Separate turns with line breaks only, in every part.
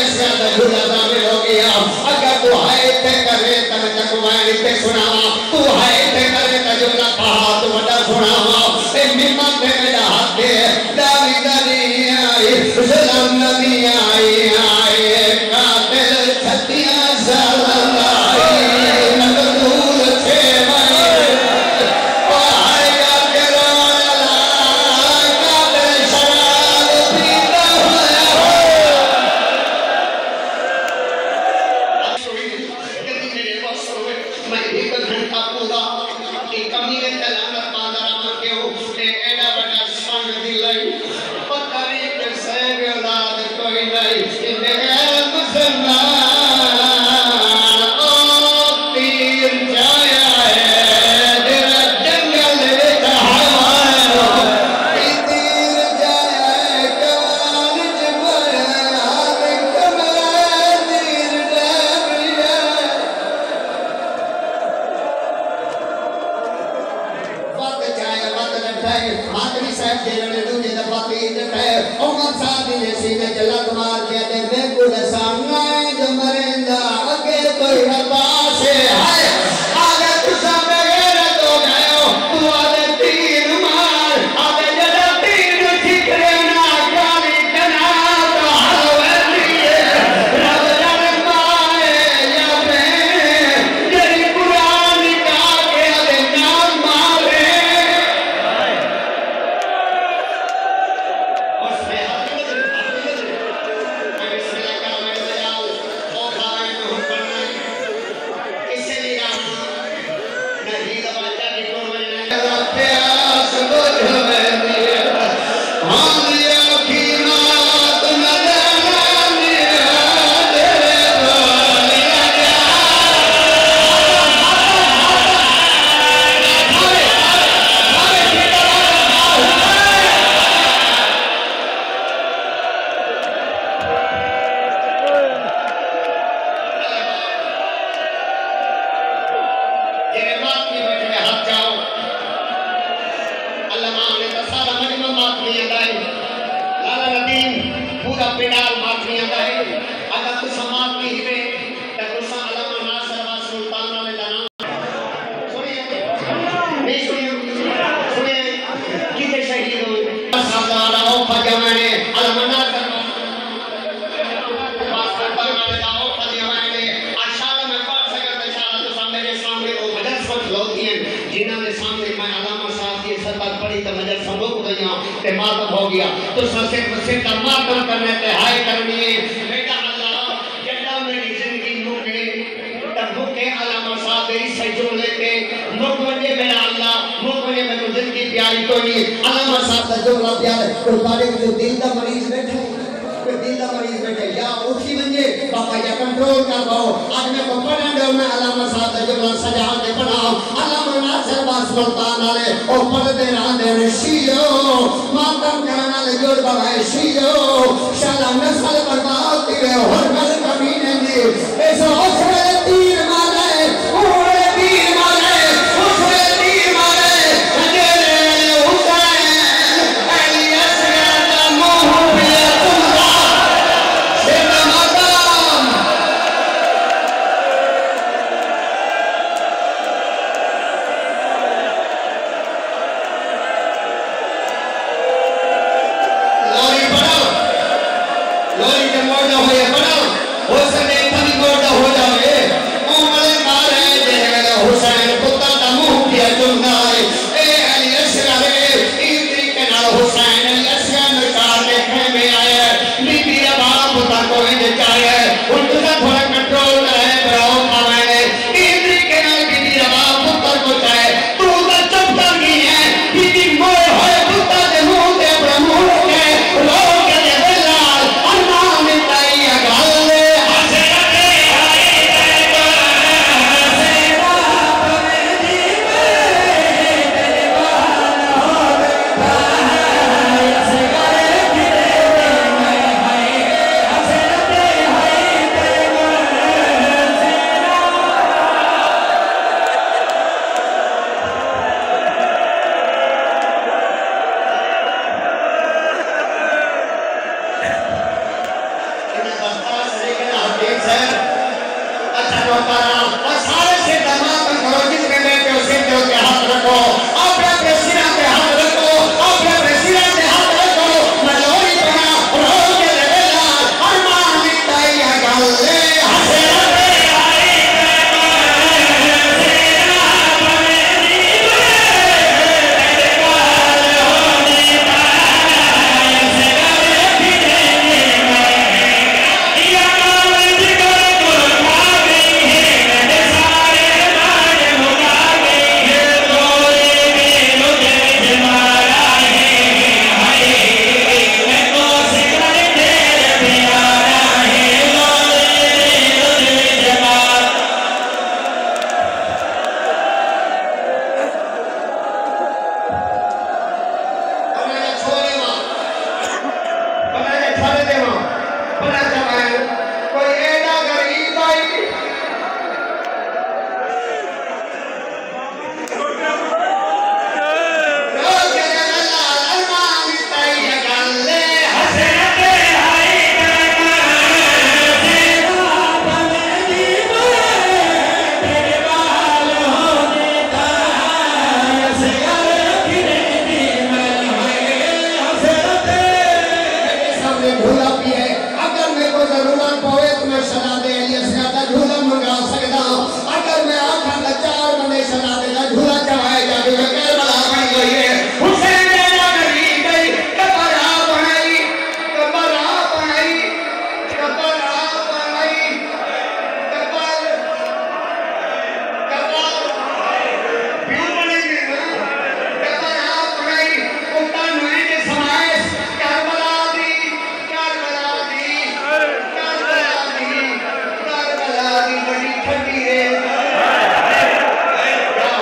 ऐसा झूला शामिल हो गया। अगर तू है ते करे तन जगवानी ते सुनावा, तू है ते करे तजुला कहा तू बड़ा सुनावा। ए मिम्मा ते मेरा हाथ दे दावी दादी आई सलाम नबी आई आई कातिल छतिया सलाम आई नगदूल छे भाई ओ आएगा तेरा वाला कातिल शराब पीता हुआ मैं एक घंटा पूरा अपनी कमी में तलाश पाना के हो एड़ा बड़ा संग दिलाई पता नहीं कैसे औलाद कोई नहीं मेरे मुसलमान ओ तीर जाया है तेरा जंगल हवा तीर जाया है कमान जमाया कमान तीर डाबिया वक्त जाए वक्त लटाए आदमी साहब जेलने दूजे दफा तीन लटाए उमर साहब ने सीने जलत मार दिया ते मैं कुल सामने जो मरेंदा आगे कोई रबा से है आगे तू सामने गैरत हो गयो तू आगे तीर मार आगे जदा तीर ठिकरे ना काली कना तो हलवे रब रब माए या मैं तेरी कुरान का के आगे नाम मारे पूरा पेडाल माथी आंदा है अगर तू समाज की हिवे त तुसा अलमा नासर वा सुल्तान वाले दा नाम सुनिए नहीं सुनिए किते शहीद हो सरदार आओ फजमाने अलमा नासर वा सुल्तान वाले दा आओ फजमाने अशाला में पढ़ सकते शाला तो मेरे सामने वो मदरसा लोग हैं जिन्हां के सामने मैं अलमा साहब की सरबत पढ़ी तो मदरसा रोक गया ते मातम हो गया तो सबसे मुझसे का मातम करने ते हाय करनी है बेटा अल्लाह जल्ला मेरी जिंदगी मुके तब मुके अलमा साहब तेरी सजो लेके मुक वजे मेरा अल्लाह मुक वजे मेरी जिंदगी प्यारी तो नहीं अलमा साहब सजो ला प्यार तो तारे जो दिल दा मरीज बैठे कोई दिल दा मरीज बैठे या उठी वजे पापा या कंट्रोल कर पाओ आज मैं को पढ़न दो मैं अलमा साहब सजो ला सजा के पढ़ाओ अलमा नासर वा सुल्तान वाले ओ पढ़दे रहंदे शियो मातम करना ले जोड़ बगाए शियो शाला नस्ल बर्बाद तेरे हर गल कमीने दी ऐसा ओछे तीर मारे ओड़े तीर मारे ओछे तीर मारे तेरे हुसैन अली असद मोह पे तुमरा शेर मकाम लोरी के मोड़ हो या बना हो सके थनी मोड़ हो जा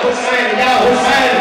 हुसैन या हुसैन